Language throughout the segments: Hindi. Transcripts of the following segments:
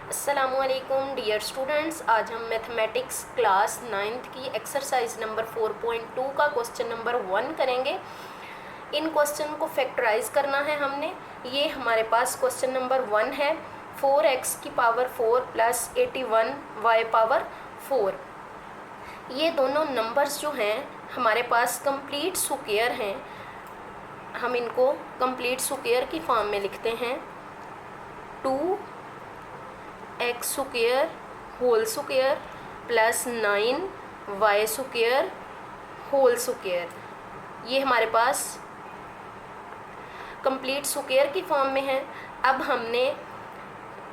अस्सलामुअलैकुम डियर स्टूडेंट्स, आज हम मैथमेटिक्स क्लास 9th की एक्सरसाइज नंबर 4.2 का क्वेश्चन नंबर 1 करेंगे। इन क्वेश्चन को फैक्टराइज करना है हमने। ये हमारे पास क्वेश्चन नंबर 1 है। 4x की पावर 4 प्लस 81 y पावर 4। ये दोनों नंबर्स जो हैं हमारे पास कंप्लीट स्क्वायर हैं। हम इनको कंप्लीट स्क्वायर की फॉर्म में लिखते हैं। 2x square whole square plus 9y square whole square, ये हमारे पास कंप्लीट स्क्वायर की फॉर्म में है। अब हमने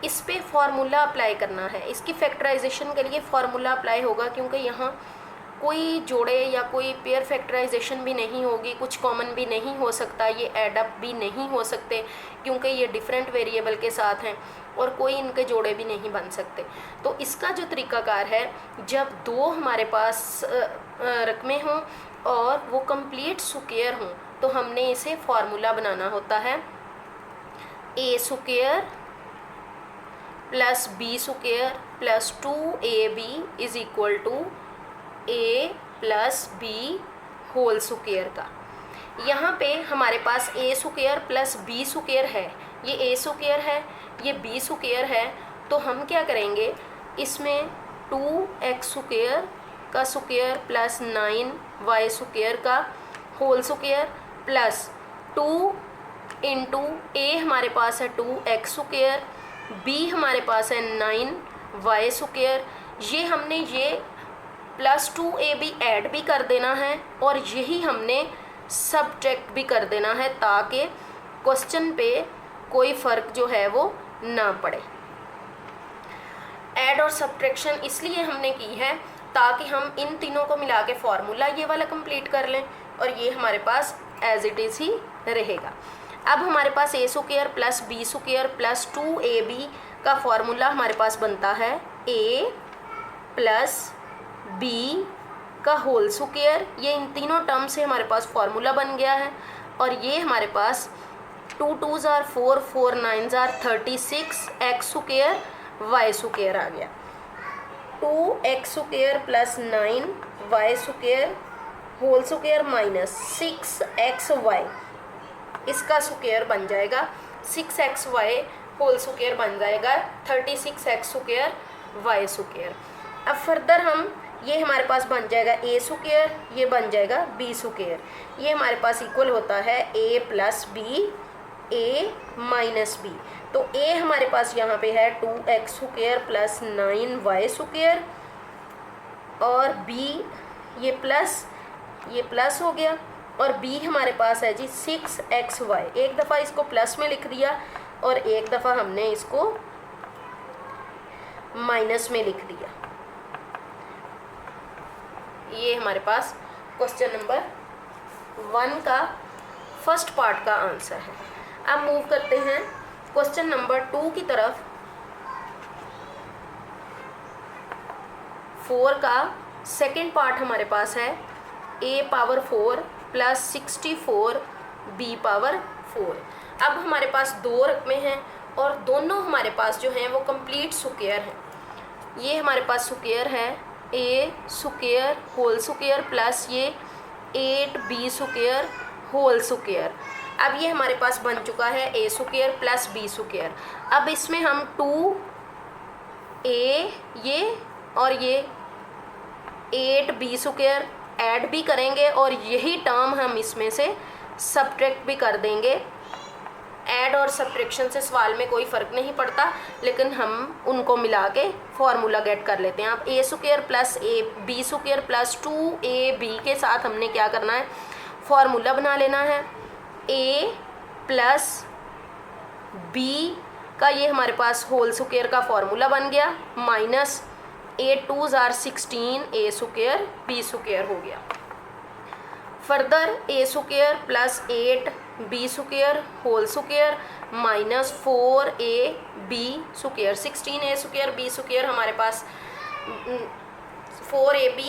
इस पे फार्मूला अप्लाई करना है। इसकी फैक्टराइजेशन के लिए फार्मूला अप्लाई होगा, क्योंकि यहाँ कोई जोड़े या कोई पेयर फैक्टराइजेशन भी नहीं होगी, कुछ कॉमन भी नहीं हो सकता, ये एडअप भी नहीं हो सकते क्योंकि ये डिफरेंट वेरिएबल के साथ हैं और कोई इनके जोड़े भी नहीं बन सकते। तो इसका जो तरीकाकार है, जब दो हमारे पास रकमें हों और वो कंप्लीट स्क्वायर हों तो हमने इसे फार्मूला बनाना होता है। A square plus B square plus 2ab is equal to A plus B whole square का। यहाँ पे हमारे पास A square plus B square है, ये ए स्क्वायर है, ये बी स्क्वायर है। तो हम क्या करेंगे, इसमें 2x स्क्वायर का स्क्वायर प्लस 9y स्क्वायर का होल स्क्वायर प्लस 2 इंटू ए हमारे पास है 2x स्क्वायर, बी हमारे पास है 9y स्क्वायर। ये हमने ये प्लस 2ab ऐड भी कर देना है और यही हमने सब्ट्रैक्ट भी कर देना है, ताकि क्वेश्चन पे कोई फ़र्क जो है वो ना पड़े। ऐड और सब्ट्रैक्शन इसलिए हमने की है ताकि हम इन तीनों को मिला के फार्मूला ये वाला कंप्लीट कर लें और ये हमारे पास एज इट इज़ ही रहेगा। अब हमारे पास A square plus B square plus 2ab का फार्मूला हमारे पास बनता है ए प्लस बी का होल स्क्वायर। ये इन तीनों टर्म से हमारे पास फार्मूला बन गया है और ये हमारे पास 2 2s are 4 4 9s are 36 x square y square आ गया। 2x square plus 9y square whole square minus 6xy, इसका स्क्वायर बन जाएगा 6xy होल स्क्वायर बन जाएगा 36x स्क्वायर y स्क्वायर। अब फर्दर हम ये हमारे पास बन जाएगा ए स्क्वायर, ये बन जाएगा बी स्क्वायर। ये हमारे पास इक्वल होता है A plus B A minus B. तो ए हमारे पास यहाँ पे है 2x square plus 9y square और बी ये प्लस हो गया और बी हमारे पास है जी 6xy। एक दफ़ा इसको प्लस में लिख दिया और एक दफ़ा हमने इसको माइनस में लिख दिया। ये हमारे पास क्वेश्चन नंबर 1 का फर्स्ट पार्ट का आंसर है। अब मूव करते हैं क्वेश्चन नंबर 2 की तरफ। 4 का सेकंड पार्ट हमारे पास है a power 4 plus 64 b power 4। अब हमारे पास दो रकमें हैं और दोनों हमारे पास जो हैं वो कंप्लीट स्क्वायर हैं। ये हमारे पास स्क्वायर है A square whole square plus ये 8b स्क्वायर होल स्क्वायर। अब ये हमारे पास बन चुका है A square plus B square. अब इसमें हम 2a ये और ये 8b स्क्वायर ऐड भी करेंगे और यही टर्म हम इसमें से सब्ट्रैक्ट भी कर देंगे। ऐड और सब्ट्रैक्शन से सवाल में कोई फ़र्क नहीं पड़ता, लेकिन हम उनको मिला के फार्मूला गेट कर लेते हैं। अब A square plus A B square plus 2ab के साथ हमने क्या करना है, फार्मूला बना लेना है। ए प्लस बी का ये हमारे पास होल स्क्वायर का फार्मूला बन गया minus 8 2s are 16 A square B square हो गया। Further A square plus 8 B square whole square minus 4a B square. 16a square B square हमारे पास 4ab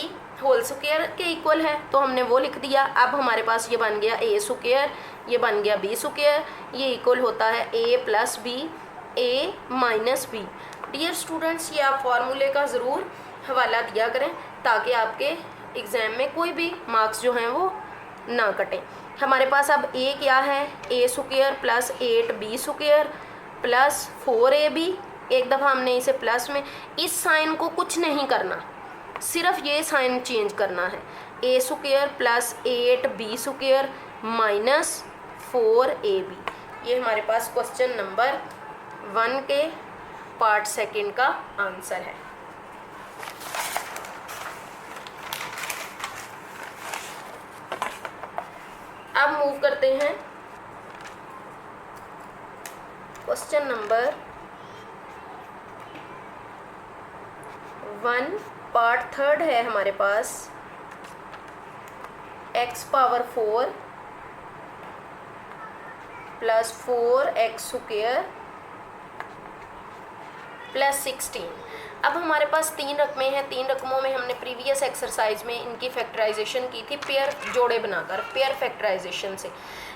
होल स्क्वायर के इक्वल है, तो हमने वो लिख दिया। अब हमारे पास ये बन गया ए स्क्वायर, ये बन गया बी स्क्वायर, ये इक्वल होता है A plus B A minus B. Dear students, ये आप फॉर्मूले का ज़रूर हवाला दिया करें ताकि आपके एग्ज़ाम में कोई भी मार्क्स जो हैं वो ना कटें। हमारे पास अब ए क्या है, A square plus 8b square plus 4ab। एक दफ़ा हमने इसे प्लस में, इस साइन को कुछ नहीं करना, सिर्फ ये साइन चेंज करना है। A square plus 8b square minus 4ab। ये हमारे पास क्वेश्चन नंबर 1 के पार्ट सेकंड का आंसर है। अब मूव करते हैं क्वेश्चन नंबर 1 पार्ट थर्ड है हमारे पास। x power 4 plus 4x square plus 16। अब हमारे पास 3 रकमें हैं, 3 रकमों में हमने प्रीवियस एक्सरसाइज में इनकी फैक्टराइजेशन की थी पेयर जोड़े बनाकर, पेयर फैक्टराइजेशन से।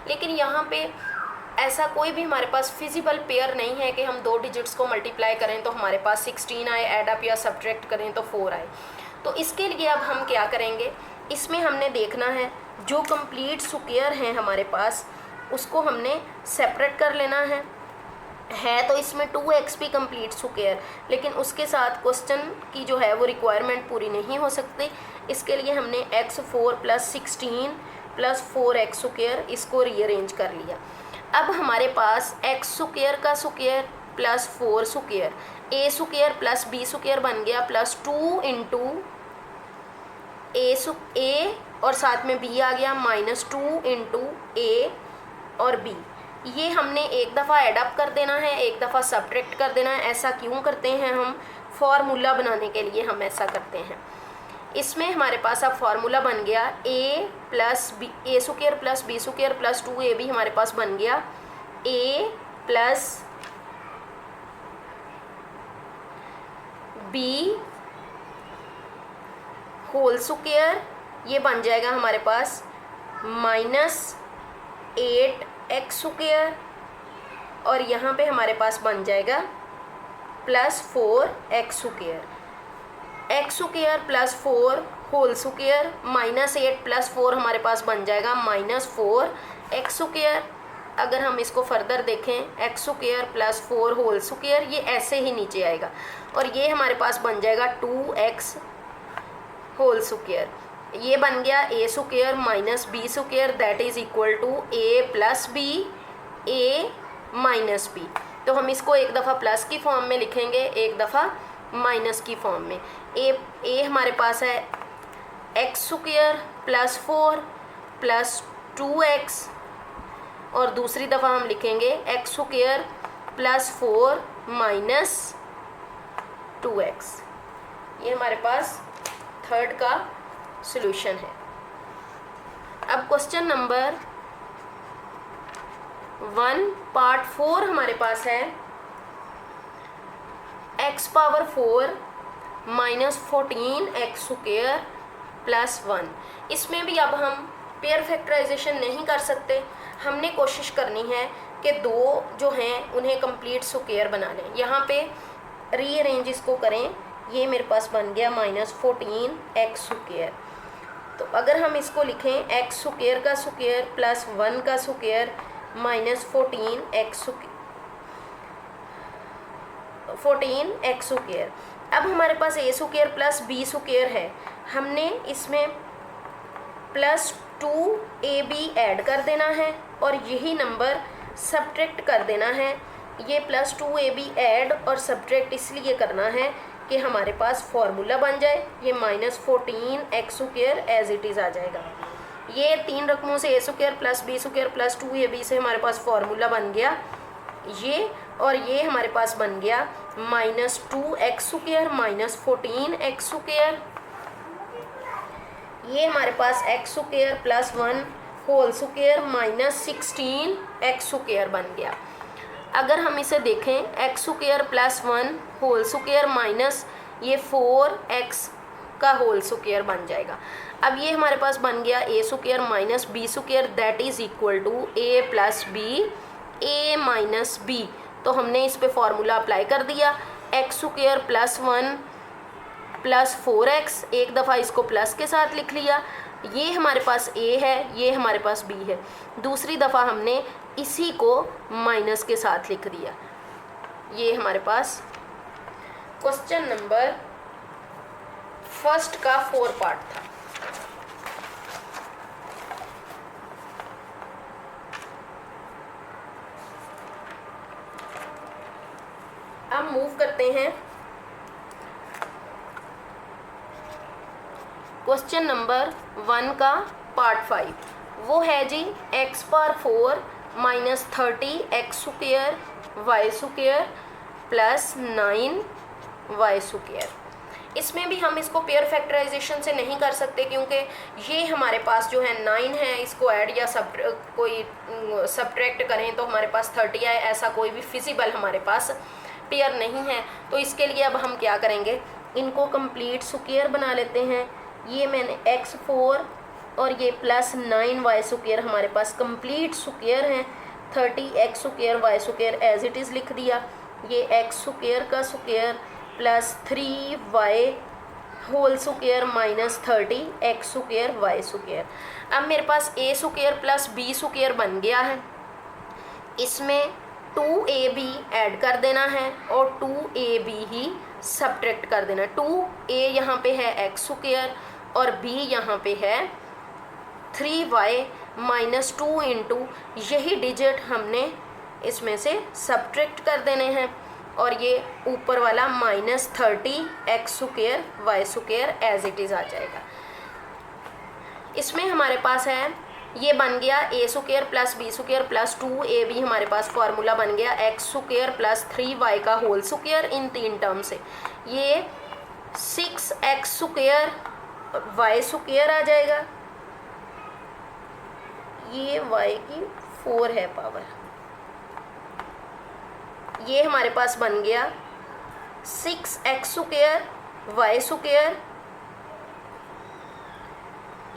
लेकिन यहाँ पे ऐसा कोई भी हमारे पास फिजिबल पेयर नहीं है कि हम 2 डिजिट्स को मल्टीप्लाई करें तो हमारे पास 16 आए, ऐड अप या सब्ट्रैक्ट करें तो 4 आए। तो इसके लिए अब हम क्या करेंगे, इसमें हमने देखना है जो कंप्लीट स्क्वायर हैं हमारे पास उसको हमने सेपरेट कर लेना है तो इसमें 2x भी कंप्लीट स्क्वायर, लेकिन उसके साथ क्वेश्चन की जो है वो रिक्वायरमेंट पूरी नहीं हो सकती। इसके लिए हमने x4 plus 16 plus 4x square इसको रीअरेंज कर लिया। अब हमारे पास x स्क्वायर का square plus 4 square, a square plus b square बन गया प्लस 2 इंटू a और साथ में b आ गया माइनस 2 इंटू a और b। ये हमने एक दफ़ा एडअप कर देना है, एक दफ़ा सब्ट्रैक्ट कर देना है। ऐसा क्यों करते हैं हम, फार्मूला बनाने के लिए हम ऐसा करते हैं। इसमें हमारे पास अब फार्मूला बन गया a plus B, A square plus B square plus 2ab हमारे पास बन गया a plus b whole square, ये बन जाएगा हमारे पास माइनस 8x स्क्वायर, और यहाँ पे हमारे पास बन जाएगा plus 4x square. x square plus 4 whole square minus 8 plus 4 हमारे पास बन जाएगा माइनस 4x स्क्वायर। अगर हम इसको फर्दर देखें x square plus 4 whole square, ये ऐसे ही नीचे आएगा और ये हमारे पास बन जाएगा 2x होल स्क्वायर। ये बन गया a square minus b square that is equal to a plus B a minus B. तो हम इसको एक दफ़ा प्लस की फॉर्म में लिखेंगे, एक दफ़ा माइनस की फॉर्म में। a हमारे पास है x square plus 4 plus 2x, और दूसरी दफ़ा हम लिखेंगे x square plus 4 minus 2x। ये हमारे पास थर्ड का सॉल्यूशन है। अब क्वेश्चन नंबर 1 पार्ट 4 हमारे पास है x power 4 minus 14x square plus 1। इसमें भी अब हम पेयर फैक्टराइजेशन नहीं कर सकते, हमने कोशिश करनी है कि 2 जो हैं उन्हें कंप्लीट स्क्वायर बना लें। यहाँ पे रीअरेंज इसको करें, ये मेरे पास बन गया माइनस 14x स्क्वायर। तो अगर हम इसको लिखें x स्क्वायर का स्क्वायर प्लस 1 का स्क्वायर माइनस 14x स्क्वायर। अब हमारे पास a square plus b square है, हमने इसमें प्लस 2ab ऐड कर देना है और यही नंबर सब्ट्रैक्ट कर देना है। ये प्लस 2ab ऐड और सब्ट्रैक्ट इसलिए करना है कि हमारे पास फार्मूला बन जाए, ये minus 14x square as it is आ जाएगा। ये 3 रकमों से a square plus b square plus 2ab से हमारे पास फार्मूला बन गया ये, और ये हमारे पास बन गया minus 2x square minus 14x square. ये हमारे पास x square plus 1 whole square minus 16x square बन गया। अगर हम इसे देखें x square plus 1 whole square minus ये 4x का होल स्क्वायर बन जाएगा। अब ये हमारे पास बन गया a square minus b square that is equal to a plus B a minus B. तो हमने इस पे फार्मूला अप्लाई कर दिया, x square plus 1 plus 4x, एक दफ़ा इसको प्लस के साथ लिख लिया, ये हमारे पास a है, ये हमारे पास b है। दूसरी दफ़ा हमने इसी को माइनस के साथ लिख दिया। ये हमारे पास क्वेश्चन नंबर फर्स्ट का 4 पार्ट था। अब मूव करते हैं क्वेश्चन नंबर 1 का पार्ट 5। वो है जी x power 4 minus 30 X square Y square plus 9 Y square. इसमें भी हम इसको पेयर फैक्टराइजेशन से नहीं कर सकते, क्योंकि ये हमारे पास जो है 9 है, इसको ऐड या कोई सब्ट्रैक्ट करें तो हमारे पास 30 आए, ऐसा कोई भी फिजिबल हमारे पास पेयर नहीं है। तो इसके लिए अब हम क्या करेंगे, इनको कंप्लीट स्क्वायर बना लेते हैं। ये मैंने x4 और ये प्लस 9 वाई स्क्वायर हमारे पास कंप्लीट स्क्वायर हैं। 30 X square Y square as it is लिख दिया। ये एक्स स्क्वायर का square plus 3 Y whole square minus 30 X square Y square. अब मेरे पास a square plus b square बन गया है। इसमें 2ab ऐड कर देना है और 2ab ही सब्ट्रैक्ट कर देना। 2a यहाँ पे है एक्स स्क्वायर और b यहाँ पे है 3y माइनस 2 इंटू, यही डिजिट हमने इसमें से सब्ट्रैक्ट कर देने हैं और ये ऊपर वाला minus 30 X square Y square as it is आ जाएगा। इसमें हमारे पास है, ये बन गया a square plus b square plus 2ab, हमारे पास फार्मूला बन गया एक्स स्क्वायर प्लस 3y का होल स्क्वायर इन 3 टर्म से। ये 6 एक्स स्क्वायर वाई स्क्वायर आ जाएगा, ये y की 4 है पावर। ये हमारे पास बन गया 6 एक्स स्क्वायर वाई स्क्वायर,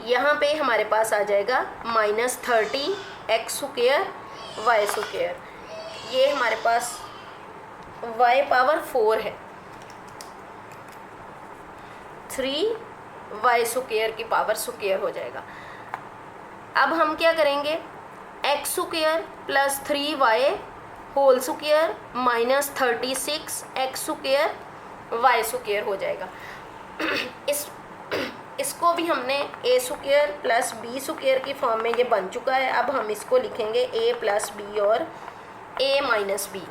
यहाँ पे हमारे पास आ जाएगा minus 30 X square Y square. ये हमारे पास y पावर 4 है, 3 वाई स्क्वायर की पावर स्क्वायर हो जाएगा। अब हम क्या करेंगे, X square plus 3y whole square minus 36 X square Y square हो जाएगा। इसको भी हमने a square plus b square की फॉर्म में ये बन चुका है। अब हम इसको लिखेंगे a प्लस बी और a माइनस बी।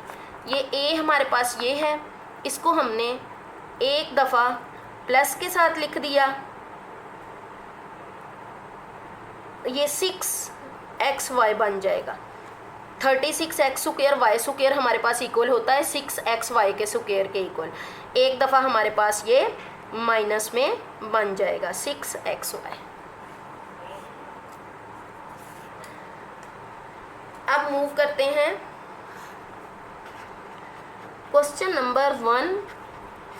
ये a हमारे पास ये है, इसको हमने एक दफ़ा प्लस के साथ लिख दिया। ये 6xy बन जाएगा। 36 एक्स स्क्वायर वाई स्क्वायर हमारे पास इक्वल होता है 6xy के स्क्वायर के इक्वल। एक दफ़ा हमारे पास ये माइनस में बन जाएगा 6xy। अब मूव करते हैं क्वेश्चन नंबर 1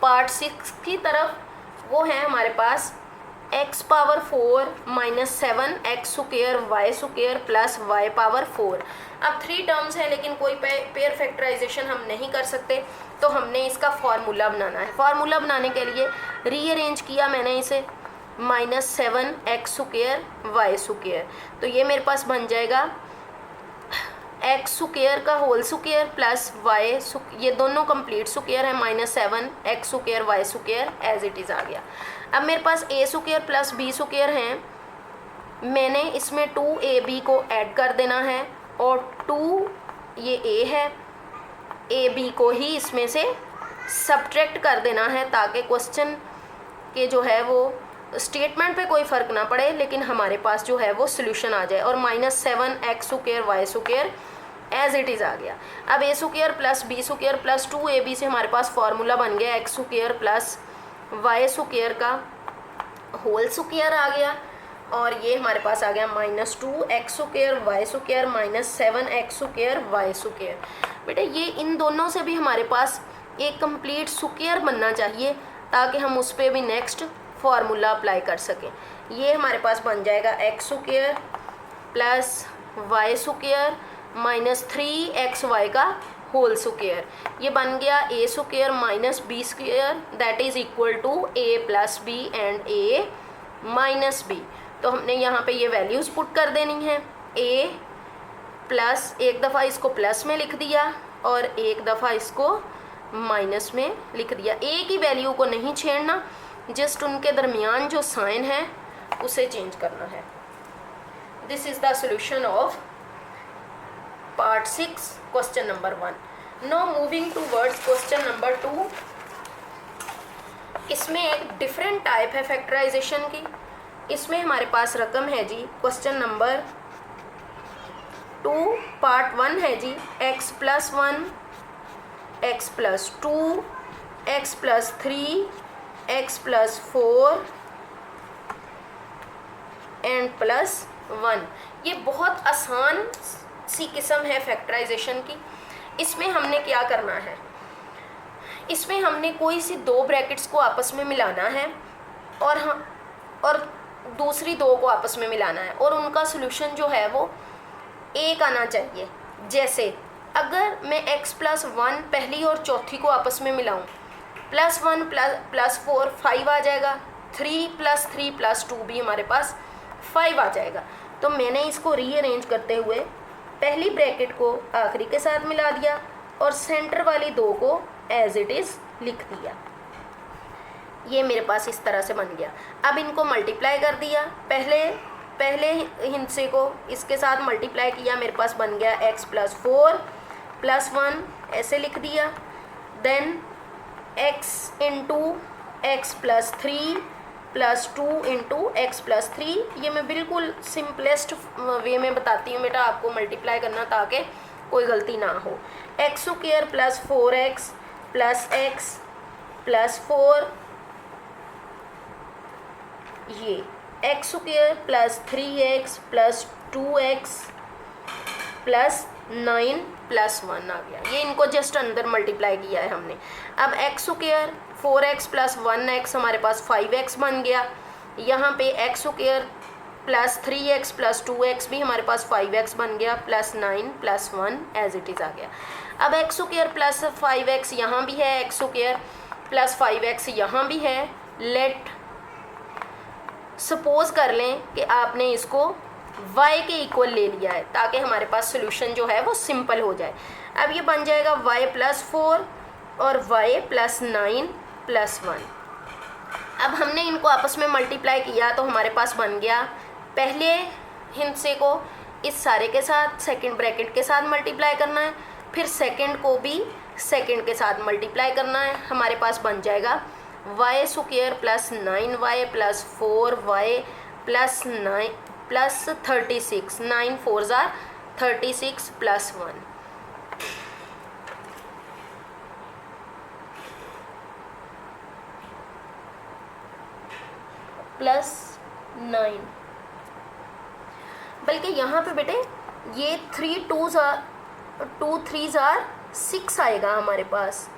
पार्ट 6 की तरफ। वो है हमारे पास x power 4 minus 7 X square Y square plus Y power 4। अब 3 टर्म्स हैं, लेकिन कोई पेयर फैक्टराइजेशन हम नहीं कर सकते, तो हमने इसका फार्मूला बनाना है। फार्मूला बनाने के लिए रीअरेंज किया मैंने इसे, minus 7 X square Y square, तो ये मेरे पास बन जाएगा एक्स स्क्वायर का होल स्क्वायर प्लस वाई, ये दोनों कंप्लीट स्क्वायर है, minus 7 X square Y square as it is आ गया। अब मेरे पास a square plus b square हैं, मैंने इसमें 2ab को ऐड कर देना है और 2 ये a है, ab को ही इसमें से सब्ट्रैक्ट कर देना है, ताकि क्वेश्चन के जो है वो स्टेटमेंट पे कोई फ़र्क ना पड़े, लेकिन हमारे पास जो है वो सोल्यूशन आ जाए। और minus 7 X square Y square as it is आ गया। अब a square plus b square plus 2ab से हमारे पास फार्मूला बन गया X square plus Y square का होल स्क्वायर आ गया, और ये हमारे पास आ गया minus 2 X square Y square minus 7 X square Y square. बेटा ये इन दोनों से भी हमारे पास एक कंप्लीट स्क्वायर बनना चाहिए, ताकि हम उस पर भी नेक्स्ट फार्मूला अप्लाई कर सकें। ये हमारे पास बन जाएगा X square plus Y square minus 3xy का होल स्क्वायर, ये बन गया A square minus B square that is equal to A plus B and A minus B. तो हमने यहाँ पे ये वैल्यूज़ पुट कर देनी है, ए प्लस, एक दफ़ा इसको प्लस में लिख दिया और एक दफ़ा इसको माइनस में लिख दिया। ए की वैल्यू को नहीं छेड़ना, जस्ट उनके दरमियान जो साइन है उसे चेंज करना है। This is the solution of part 6 question number 1। Now moving towards question number 2। इसमें एक डिफरेंट टाइप है फैक्टराइजेशन की। इसमें हमारे पास रकम है जी क्वेश्चन नंबर 2 पार्ट 1 है जी x plus 1, x plus 2, x plus 3, x plus 4 and plus 1। ये बहुत आसान सी किस्म है फैक्टराइजेशन की। इसमें हमने क्या करना है, इसमें हमने कोई सी दो ब्रैकेट्स को आपस में मिलाना है और दूसरी दो को आपस में मिलाना है और उनका सॉल्यूशन जो है वो एक आना चाहिए। जैसे अगर मैं x प्लस 1 पहली और चौथी को आपस में मिलाऊं, प्लस 1 प्लस 4 5 आ जाएगा, 3 प्लस 3 प्लस 2 भी हमारे पास 5 आ जाएगा। तो मैंने इसको रीअरेंज करते हुए पहली ब्रैकेट को आखिरी के साथ मिला दिया और सेंटर वाली दो को एज इट इज़ लिख दिया। ये मेरे पास इस तरह से बन गया। अब इनको मल्टीप्लाई कर दिया, पहले हिस्से को इसके साथ मल्टीप्लाई किया, मेरे पास बन गया x प्लस 4 प्लस 1 ऐसे लिख दिया। Then x into X plus 3 plus 2 into X plus 3। ये मैं बिल्कुल सिंपलेस्ट वे में बताती हूँ बेटा, आपको मल्टीप्लाई करना ताकि कोई गलती ना हो। X square plus 4x plus x plus 4, ये X square plus 3x plus 2x plus 9 plus 1 आ गया। ये इनको जस्ट अंदर मल्टीप्लाई किया है हमने। अब x square 4x plus 1x हमारे पास 5x बन गया। यहाँ पे x square plus 3x plus 2x भी हमारे पास 5x बन गया, plus 9 plus 1 as it is आ गया। अब एक्स स्क्वायर प्लस 5x यहाँ भी है, एक्स स्क्वायर प्लस 5x यहाँ भी है। लेट सपोज कर लें कि आपने इसको y के इक्वल ले लिया है ताकि हमारे पास सोल्यूशन जो है वो सिंपल हो जाए। अब ये बन जाएगा y प्लस 4 और y प्लस 9 प्लस 1। अब हमने इनको आपस में मल्टीप्लाई किया तो हमारे पास बन गया, पहले हिस्से को इस सारे के साथ सेकंड ब्रैकेट के साथ मल्टीप्लाई करना है, फिर सेकंड को भी सेकंड के साथ मल्टीप्लाई करना है। हमारे पास बन जाएगा y square plus 9y plus 4y plus 9 plus 36, 9 4 ज़ार 36 प्लस 1। प्लस 9, बल्कि यहाँ पे बेटे ये 3 3 ज़ार 6 आएगा हमारे पास।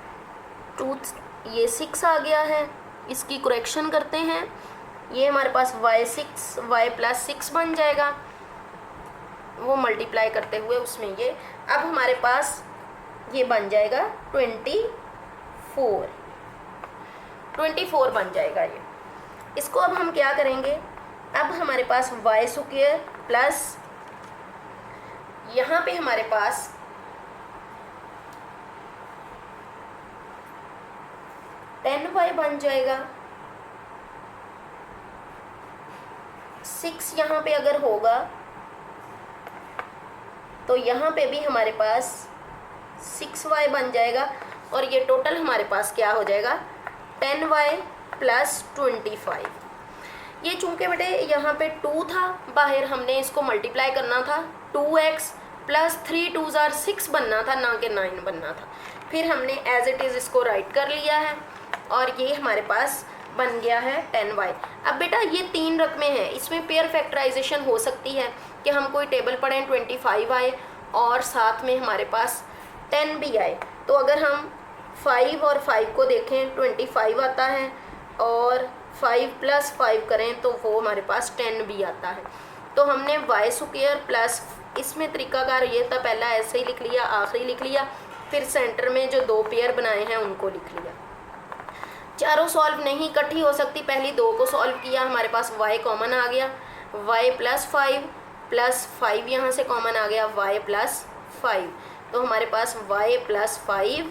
ये 6 आ गया है, इसकी करेक्शन करते हैं। ये हमारे पास y प्लस 6 बन जाएगा, वो मल्टीप्लाई करते हुए उसमें ये। अब हमारे पास ये बन जाएगा 24 बन जाएगा ये। इसको अब हम क्या करेंगे, अब हमारे पास y स्क्वायर प्लस यहाँ पे हमारे पास 10y बन जाएगा। 6 यहाँ पे अगर होगा तो यहाँ पे भी हमारे पास 6y बन जाएगा और ये टोटल हमारे पास क्या हो जाएगा 10y प्लस 25। ये चूँकि बेटे यहाँ पे 2 था, बाहर हमने इसको मल्टीप्लाई करना था, 2x प्लस 3 2 ज़ार 6 बनना था, ना कि 9 बनना था। फिर हमने एज इट इज़ इसको राइट कर लिया है और ये हमारे पास बन गया है 10y। अब बेटा ये 3 रकमें हैं, इसमें पेयर फैक्टराइजेशन हो सकती है कि हम कोई टेबल पढ़ें 25 आए और साथ में हमारे पास 10 भी आए। तो अगर हम 5 और 5 को देखें 25 आता है और 5 प्लस 5 करें तो वो हमारे पास 10 भी आता है। तो हमने y स्क्वायर प्लस, इसमें तरीकाकार ये था, पहला ऐसे ही लिख लिया आखिरी लिख लिया, फिर सेंटर में जो 2 पेयर बनाए हैं उनको लिख लिया। चारों सॉल्व नहीं इकट्ठी हो सकती, पहली 2 को सॉल्व किया, हमारे पास y कॉमन आ गया, y प्लस 5 यहाँ से कॉमन आ गया, y प्लस 5, तो हमारे पास y प्लस 5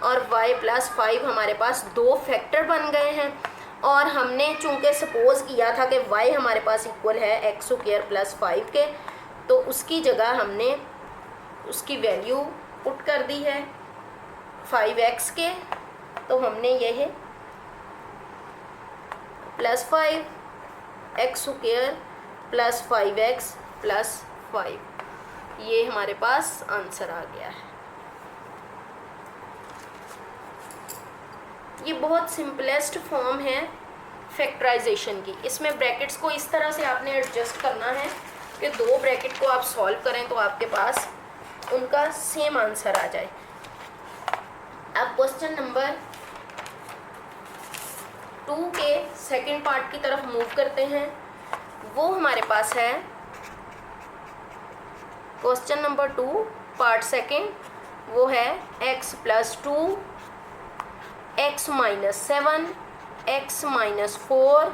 और y प्लस 5 हमारे पास 2 फैक्टर बन गए हैं। और हमने चूंकि सपोज किया था कि y हमारे पास इक्वल है एक्स स्क्वायर प्लस 5 के, तो उसकी जगह हमने उसकी वैल्यू पुट कर दी है 5x के, तो हमने यह plus 5 x square plus 5x plus 5, ये हमारे पास आंसर आ गया है। ये बहुत सिंपलेस्ट फॉर्म है फैक्टराइजेशन की। इसमें ब्रैकेट्स को इस तरह से आपने एडजस्ट करना है कि 2 ब्रैकेट को आप सॉल्व करें तो आपके पास उनका सेम आंसर आ जाए। अब क्वेश्चन नंबर 2 के सेकंड पार्ट की तरफ मूव करते हैं। वो हमारे पास है क्वेश्चन नंबर 2 पार्ट सेकंड, वो है x plus 2, x minus 7, x minus 4,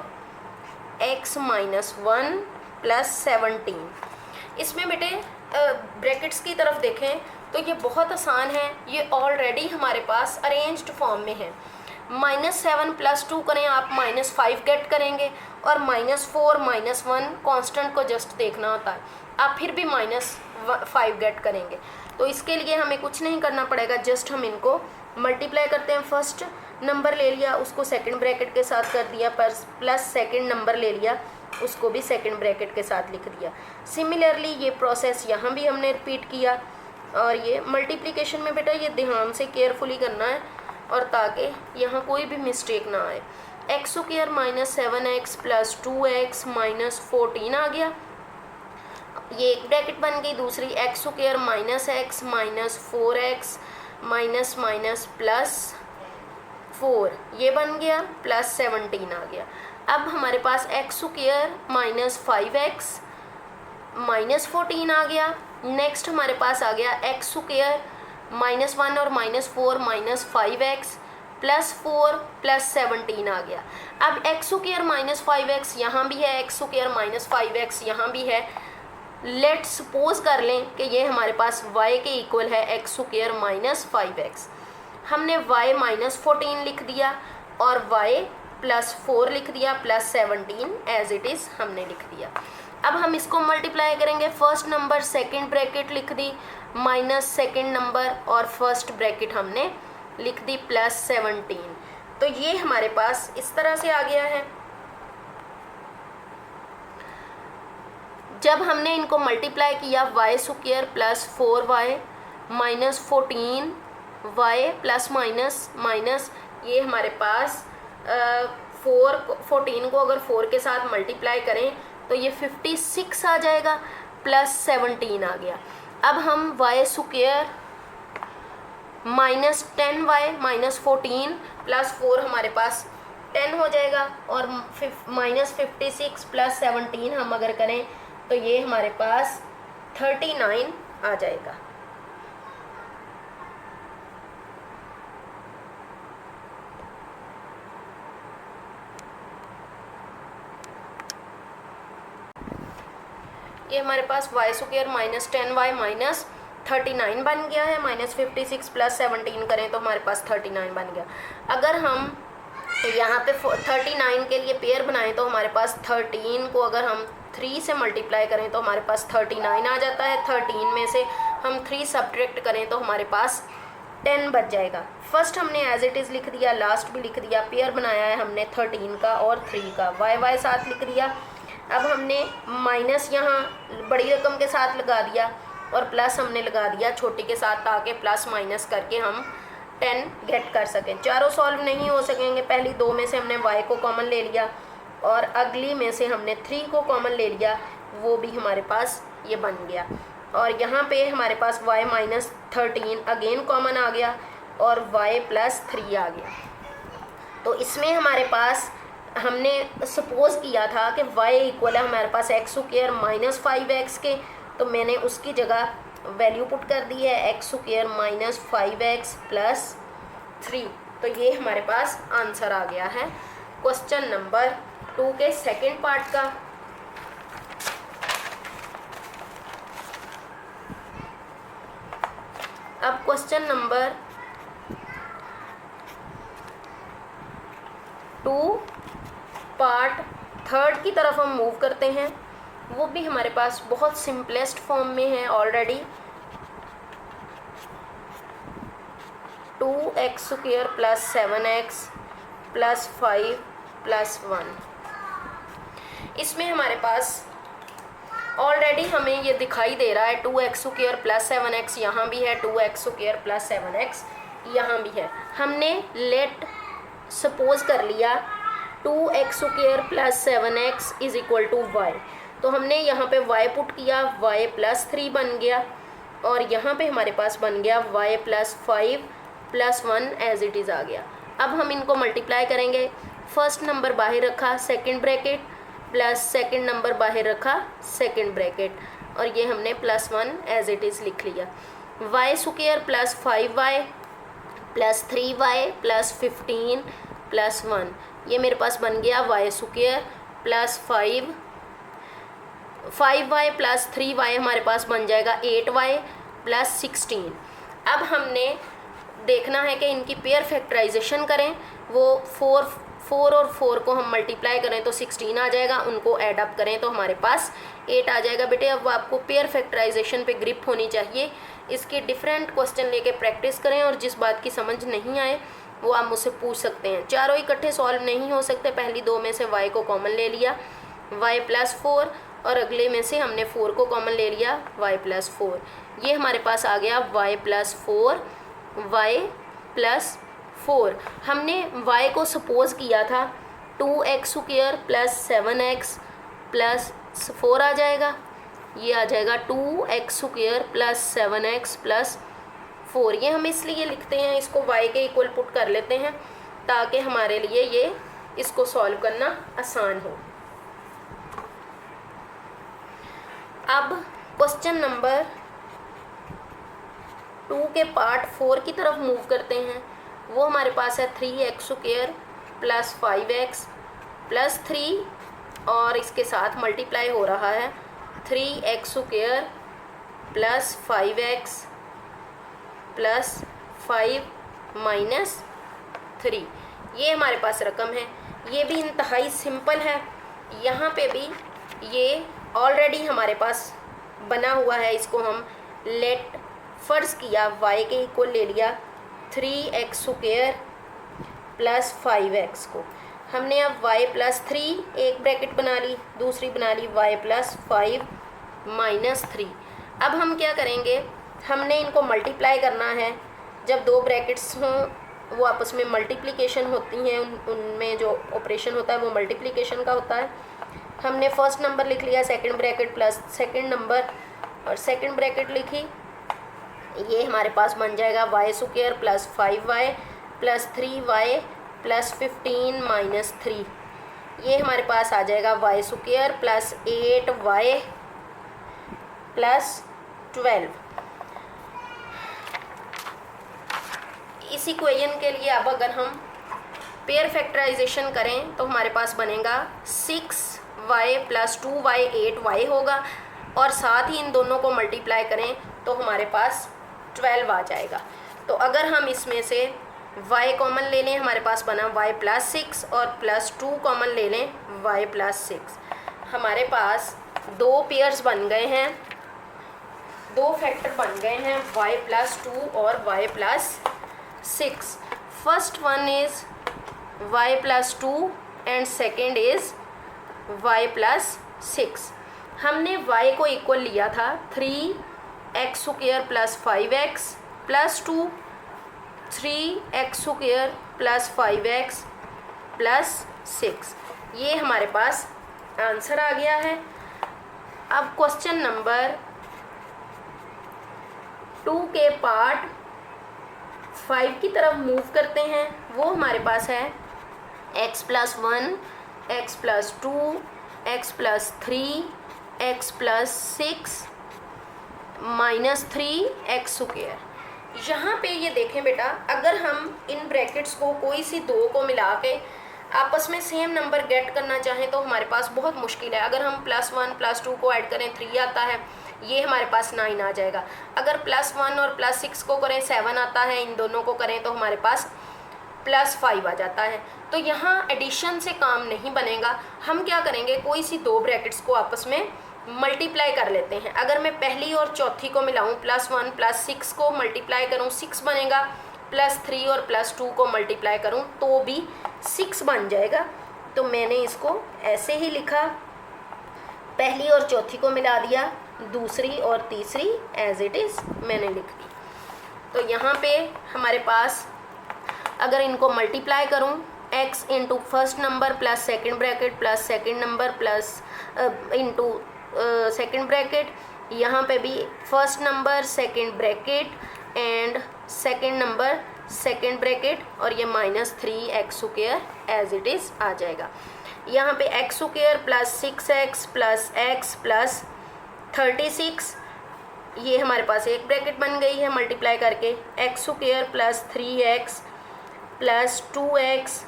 x minus 1 plus 17। इसमें बेटे ब्रैकेट्स की तरफ देखें तो ये बहुत आसान है, ये ऑलरेडी हमारे पास अरेंज्ड फॉर्म में है। -7 प्लस 2 करें आप -5 गेट करेंगे, और -4 -1 कांस्टेंट को जस्ट देखना होता है, आप फिर भी -5 गेट करेंगे। तो इसके लिए हमें कुछ नहीं करना पड़ेगा, जस्ट हम इनको मल्टीप्लाई करते हैं। फर्स्ट नंबर ले लिया उसको सेकंड ब्रैकेट के साथ कर दिया, प्लस सेकंड नंबर ले लिया उसको भी सेकंड ब्रैकेट के साथ लिख दिया। सिमिलरली ये प्रोसेस यहाँ भी हमने रिपीट किया। और ये मल्टीप्लिकेशन में बेटा ये ध्यान से केयरफुली करना है, और ताकि यहाँ कोई भी मिस्टेक ना आए। X square minus 7x plus 2x minus 14 आ गया, ये एक ब्रैकेट बन गई। दूसरी x square minus x minus 4x minus minus plus 4, ये बन गया, प्लस 17 आ गया। अब हमारे पास X square minus 5x minus 14 आ गया। नेक्स्ट हमारे पास आ गया एक्स स्क्वायर -1 और -4 माइनस 5x प्लस 4 प्लस 17 आ गया। अब एक्स स्क्वायर माइनस 5x यहाँ भी है, एक्स स्क्वायर माइनस 5x यहाँ भी है। लेट सपोज कर लें कि ये हमारे पास y के इक्वल है एक्स स्क्वायर माइनस 5x। हमने y माइनस 14 लिख दिया और y प्लस 4 लिख दिया, प्लस 17 एज इट इज़ हमने लिख दिया। अब हम इसको मल्टीप्लाई करेंगे। फर्स्ट नंबर सेकंड ब्रैकेट लिख दी माइनस सेकंड नंबर, और फर्स्ट ब्रैकेट हमने लिख दी प्लस 17। तो ये हमारे पास इस तरह से आ गया है। जब हमने इनको मल्टीप्लाई किया y square plus 4y minus 14y plus minus minus, ये हमारे पास 14 को अगर 4 के साथ मल्टीप्लाई करें तो ये 56 आ जाएगा, प्लस 17 आ गया। अब हम y square minus 10y minus 14 plus 4 हमारे पास 10 हो जाएगा, और माइनस 56 प्लस 17 हम अगर करें तो ये हमारे पास 39 आ जाएगा। ये हमारे पास y square minus 10y minus 39 बन गया है। माइनस 56 प्लस 17 करें तो हमारे पास 39 बन गया। अगर हम यहाँ पे 39 के लिए पेयर बनाएं तो हमारे पास 13 को अगर हम 3 से मल्टीप्लाई करें तो हमारे पास 39 आ जाता है। 13 में से हम 3 सब्ट्रैक्ट करें तो हमारे पास 10 बच जाएगा। फर्स्ट हमने एज इट इज़ लिख दिया, लास्ट भी लिख दिया। पेयर बनाया है हमने 13 का और 3 का, y साथ लिख दिया। अब हमने माइनस यहाँ बड़ी रकम के साथ लगा दिया और प्लस हमने लगा दिया छोटी के साथ, ताकि प्लस माइनस करके हम 10 गेट कर सकें। चारों सॉल्व नहीं हो सकेंगे। पहली 2 में से हमने y को कॉमन ले लिया और अगली में से हमने 3 को कॉमन ले लिया, वो भी हमारे पास ये बन गया। और यहाँ पे हमारे पास y माइनस 13 अगेन कॉमन आ गया और y प्लस 3 आ गया। तो इसमें हमारे पास हमने सपोज किया था कि y इक्वल है हमारे पास एक्स स्क्वायर माइनस 5x के, तो मैंने उसकी जगह वैल्यू पुट कर दी है, x square minus 5x plus 3। तो ये हमारे पास आंसर आ गया है क्वेश्चन नंबर 2 के सेकंड पार्ट का। अब क्वेश्चन नंबर 2 पार्ट थर्ड की तरफ हम मूव करते हैं। वो भी हमारे पास बहुत सिंपलेस्ट फॉर्म में है already. 2x square plus 7x plus 5 plus 1। इसमें हमारे पास ऑलरेडी हमें ये दिखाई दे रहा है 2x स्क्वायर प्लस 7x यहाँ भी है, 2x स्क्वायर प्लस 7x यहाँ भी है। हमने लेट सपोज कर लिया 2x square plus 7x is equal to y। तो हमने यहाँ पे y पुट किया, y प्लस 3 बन गया, और यहाँ पे हमारे पास बन गया y plus 5 plus 1 as it is आ गया। अब हम इनको मल्टीप्लाई करेंगे। फर्स्ट नंबर बाहर रखा, second bracket, plus second number बाहर रखा, सेकंड ब्रैकेट, और ये हमने प्लस 1 एज इट इज़ लिख लिया। y square plus 5y plus 3y plus 15 plus 1, ये मेरे पास बन गया y square plus 5y plus 3y हमारे पास बन जाएगा 8y प्लस 16। अब हमने देखना है कि इनकी पेयर फैक्टराइजेशन करें, वो 4 और 4 को हम मल्टीप्लाई करें तो 16 आ जाएगा, उनको ऐड अप करें तो हमारे पास 8 आ जाएगा। बेटे अब आपको पेयर फैक्टराइजेशन पे ग्रिप होनी चाहिए। इसके डिफरेंट क्वेश्चन लेके प्रैक्टिस करें, और जिस बात की समझ नहीं आए वो आप मुझसे पूछ सकते हैं। चारों इकट्ठे सॉल्व नहीं हो सकते, पहली दो में से y को कॉमन ले लिया, y प्लस 4, और अगले में से हमने 4 को कॉमन ले लिया, y प्लस 4। ये हमारे पास आ गया y प्लस 4, y प्लस 4। हमने y को सपोज किया था 2x square plus 7x plus 4 आ जाएगा, ये आ जाएगा 2x square plus 7x plus 4। ये हम इसलिए लिखते हैं, इसको y के इक्वल पुट कर लेते हैं ताकि हमारे लिए ये इसको सॉल्व करना आसान हो। अब क्वेश्चन नंबर 2 के पार्ट 4 की तरफ मूव करते हैं। वो हमारे पास है 3x square plus 5x plus 3, और इसके साथ मल्टीप्लाई हो रहा है 3x square plus 5x plus 5 minus 3। ये हमारे पास रकम है। ये भी इंतहाई सिंपल है। यहाँ पे भी ये ऑलरेडी हमारे पास बना हुआ है, इसको हम लेट फ़र्ज़ किया y के इक्वल ले लिया 3x स्क्वायर प्लस 5x को। हमने अब y प्लस 3 एक ब्रैकेट बना ली, दूसरी बना ली y प्लस 5 माइनस 3। अब हम क्या करेंगे, हमने इनको मल्टीप्लाई करना है। जब दो ब्रैकेट्स हों वो आपस में मल्टीप्लिकेशन होती हैं, उनमें जो ऑपरेशन होता है वो मल्टीप्लिकेशन का होता है। हमने फर्स्ट नंबर लिख लिया, second bracket plus second number, और सेकंड ब्रैकेट लिखी, ये हमारे पास बन जाएगा y square plus 5y plus 3y plus 15 minus 3। ये हमारे पास आ जाएगा y square plus 8y plus 12। इस इक्वेशन के लिए अब अगर हम पेयर फैक्टराइजेशन करें तो हमारे पास बनेगा 6y प्लस 2y 8y होगा, और साथ ही इन दोनों को मल्टीप्लाई करें तो हमारे पास 12 आ जाएगा। तो अगर हम इसमें से y कॉमन ले लें, हमारे पास बना y प्लस 6, और प्लस 2 कॉमन ले लें y प्लस 6। हमारे पास दो पेयर्स बन गए हैं, दो फैक्टर बन गए हैं, y प्लस 2 और y plus 6। First one is y plus 2 and second is y plus 6। हमने y को इक्वल लिया था 3x square plus 5x plus 2, 3x square plus 5x plus 6। ये हमारे पास आंसर आ गया है। अब क्वेश्चन नंबर 2 के पार्ट 5 की तरफ मूव करते हैं। वो हमारे पास है x plus 1, x plus 2, x plus 3, x plus 6 -3x²। यहाँ पे ये देखें बेटा, अगर हम इन ब्रैकेट्स को कोई सी दो को मिला के आपस में सेम नंबर गेट करना चाहें तो हमारे पास बहुत मुश्किल है। अगर हम +1 +2 को ऐड करें 3 आता है, ये हमारे पास 9 आ जाएगा। अगर +1 और +6 को करें 7 आता है, इन दोनों को करें तो हमारे पास +5 आ जाता है। तो यहाँ एडिशन से काम नहीं बनेगा। हम क्या करेंगे, कोई सी दो ब्रैकेट्स को आपस में मल्टीप्लाई कर लेते हैं। अगर मैं पहली और चौथी को मिलाऊं, +1 +6 को मल्टीप्लाई करूं 6 बनेगा, +3 और +2 को मल्टीप्लाई करूं तो भी 6 बन जाएगा। तो मैंने इसको ऐसे ही लिखा, पहली और चौथी को मिला दिया, दूसरी और तीसरी एज इट इज़ मैंने लिख दी। तो यहाँ पे हमारे पास अगर इनको मल्टीप्लाई करूँ, x into first number plus second bracket plus second number plus into second bracket, यहाँ पे भी first number second bracket and second number second bracket, और ये -3x² एज इट इज़ आ जाएगा। यहाँ पे x² plus 6x plus x plus 36, ये हमारे पास एक ब्रैकेट बन गई है मल्टीप्लाई करके, x² plus 3x plus 2x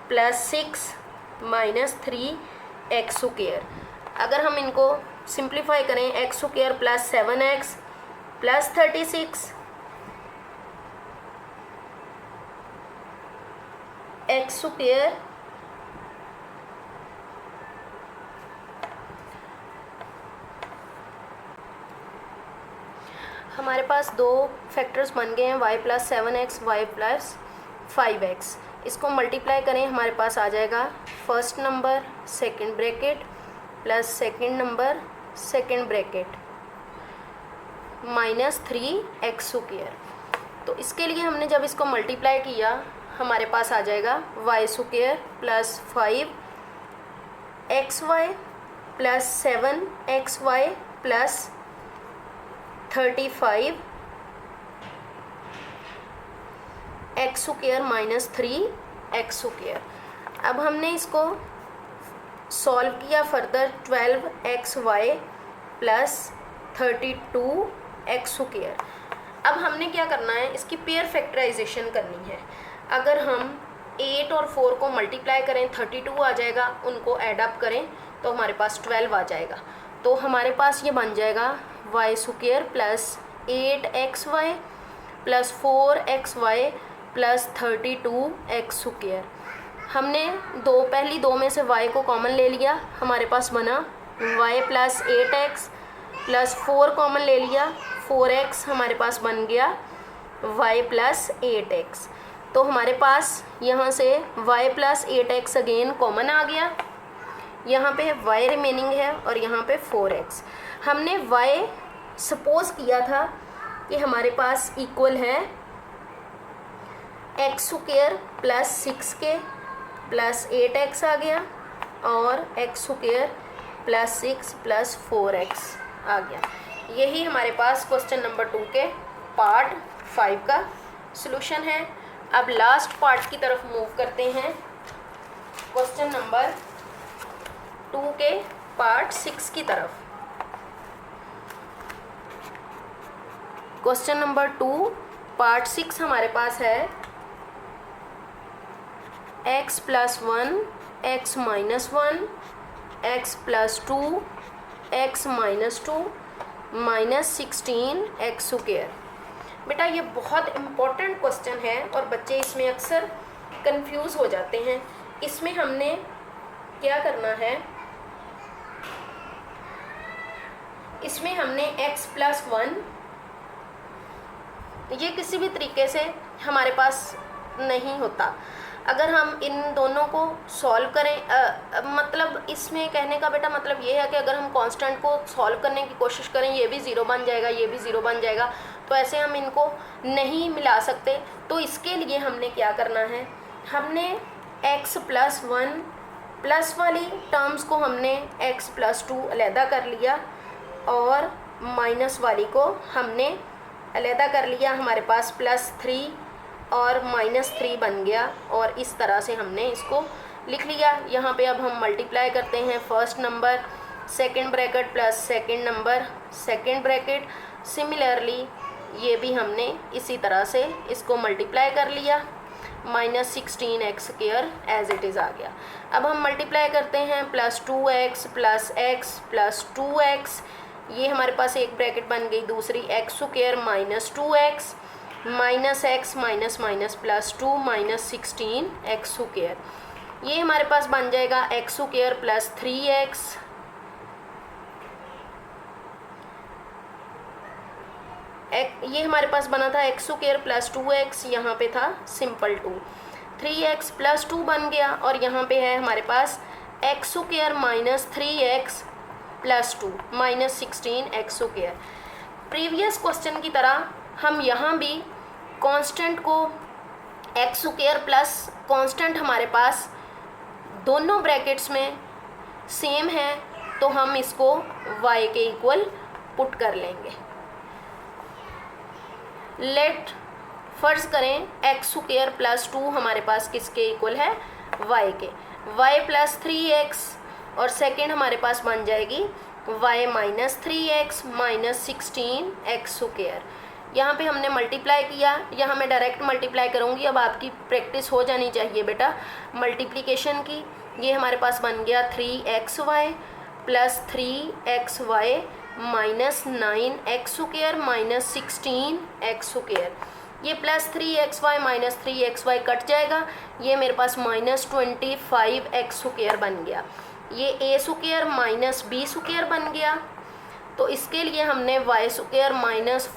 plus 6 -3x²। अगर हम इनको सिंप्लीफाई करें, x² plus 7x plus 36 x² हमारे पास दो फैक्टर्स बन गए हैं, y plus 7x y plus 5x। इसको मल्टीप्लाई करें, हमारे पास आ जाएगा first number second bracket plus second number second bracket -3x²। तो इसके लिए हमने जब इसको मल्टीप्लाई किया, हमारे पास आ जाएगा y² plus 5xy plus 7xy plus 35 x² -3x²। अब हमने इसको सॉल्व किया फर्दर, 12xy प्लस 32x²। अब हमने क्या करना है, इसकी पेयर फैक्टराइजेशन करनी है। अगर हम 8 और 4 को मल्टीप्लाई करें 32 आ जाएगा, उनको ऐड अप करें तो हमारे पास 12 आ जाएगा। तो हमारे पास ये बन जाएगा y² plus 8xy plus 4xy plus 32x²। हमने पहली दो में से y को कॉमन ले लिया, हमारे पास बना y plus 8x plus 4 common ले लिया, 4x हमारे पास बन गया y प्लस 8x। तो हमारे पास यहाँ से y plus 8x again common आ गया, यहाँ पे y रिमेनिंग है और यहाँ पे 4x। हमने y सपोज किया था कि हमारे पास इक्वल है x² plus 6k plus 8x आ गया और x² प्लस 6 प्लस 4x आ गया। यही हमारे पास क्वेश्चन नंबर 2 के पार्ट 5 का सॉल्यूशन है। अब लास्ट पार्ट की तरफ मूव करते हैं, क्वेश्चन नंबर 2 के पार्ट 6 की तरफ। क्वेश्चन नंबर 2 पार्ट 6 हमारे पास है x plus 1 x minus 1 x plus 2 x minus 2 -16x²। बेटा ये बहुत इम्पोर्टेंट क्वेश्चन है और बच्चे इसमें अक्सर कंफ्यूज हो जाते हैं। इसमें हमने क्या करना है, इसमें हमने x प्लस 1, ये किसी भी तरीके से हमारे पास नहीं होता। अगर हम इन दोनों को सॉल्व करें, मतलब इसमें कहने का बेटा मतलब ये है कि अगर हम कांस्टेंट को सॉल्व करने की कोशिश करें, ये भी 0 बन जाएगा, ये भी 0 बन जाएगा, तो ऐसे हम इनको नहीं मिला सकते। तो इसके लिए हमने क्या करना है, हमने x प्लस 1 प्लस वाली टर्म्स को हमने x प्लस 2 अलहदा कर लिया और माइनस वाली को हमने अलहदा कर लिया। हमारे पास +3 और -3 बन गया और इस तरह से हमने इसको लिख लिया। यहाँ पे अब हम मल्टीप्लाई करते हैं, first number second bracket plus second number second bracket. Similarly ये भी हमने इसी तरह से इसको मल्टीप्लाई कर लिया, -16x² एज इट इज़ आ गया। अब हम मल्टीप्लाई करते हैं, +2x + x + 2x, ये हमारे पास एक ब्रैकेट बन गई, दूसरी x² -2x -x minus +2 -16x², ये हमारे पास बन जाएगा x² + 3x ये हमारे पास बना था x² + 2x, यहाँ पे था सिंपल 2, 3x + 2 बन गया, और यहाँ पे है हमारे पास x² - 3x + 2 -16x²। Previous question की तरह हम यहाँ भी कांस्टेंट को x² प्लस कांस्टेंट हमारे पास दोनों ब्रैकेट्स में सेम है, तो हम इसको y के इक्वल पुट कर लेंगे। लेट फर्ज करें x² + 2 हमारे पास किसके इक्वल है, y के, y + 3x, और सेकेंड हमारे पास बन जाएगी y - 3x -16x²। यहाँ पे हमने मल्टीप्लाई किया, यहाँ मैं डायरेक्ट मल्टीप्लाई करूँगी, अब आपकी प्रैक्टिस हो जानी चाहिए बेटा मल्टीप्लिकेशन की। ये हमारे पास बन गया 3xy + 3xy -9x² -16x², ये +3xy - 3xy कट जाएगा, ये मेरे पास -25x² बन गया, ये a² - b² बन गया, तो इसके लिए हमने y² -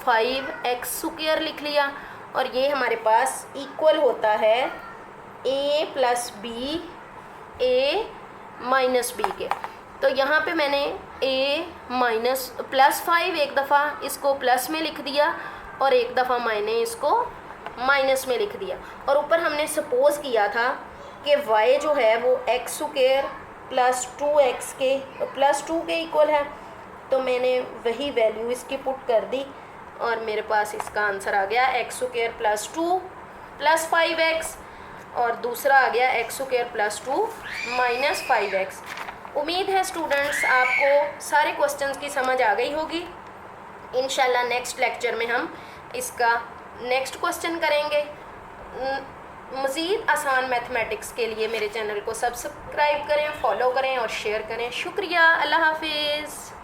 5x² लिख लिया, और ये हमारे पास इक्वल होता है a + b a - b के। तो यहाँ पे मैंने a +5 एक दफ़ा इसको प्लस में लिख दिया, और एक दफ़ा मैंने इसको माइनस में लिख दिया, और ऊपर हमने सपोज़ किया था कि y जो है वो x² + 2x के +2 के इक्वल है, तो मैंने वही वैल्यू इसकी पुट कर दी, और मेरे पास इसका आंसर आ गया x² + 2 + 5x, और दूसरा आ गया x² + 2 - 5x। उम्मीद है स्टूडेंट्स आपको सारे क्वेश्चंस की समझ आ गई होगी। इंशाल्लाह नेक्स्ट लेक्चर में हम इसका नेक्स्ट क्वेश्चन करेंगे। मज़ीद आसान मैथमेटिक्स के लिए मेरे चैनल को सब्सक्राइब करें, फॉलो करें और शेयर करें। शुक्रिया, अल्लाह हाफिज़।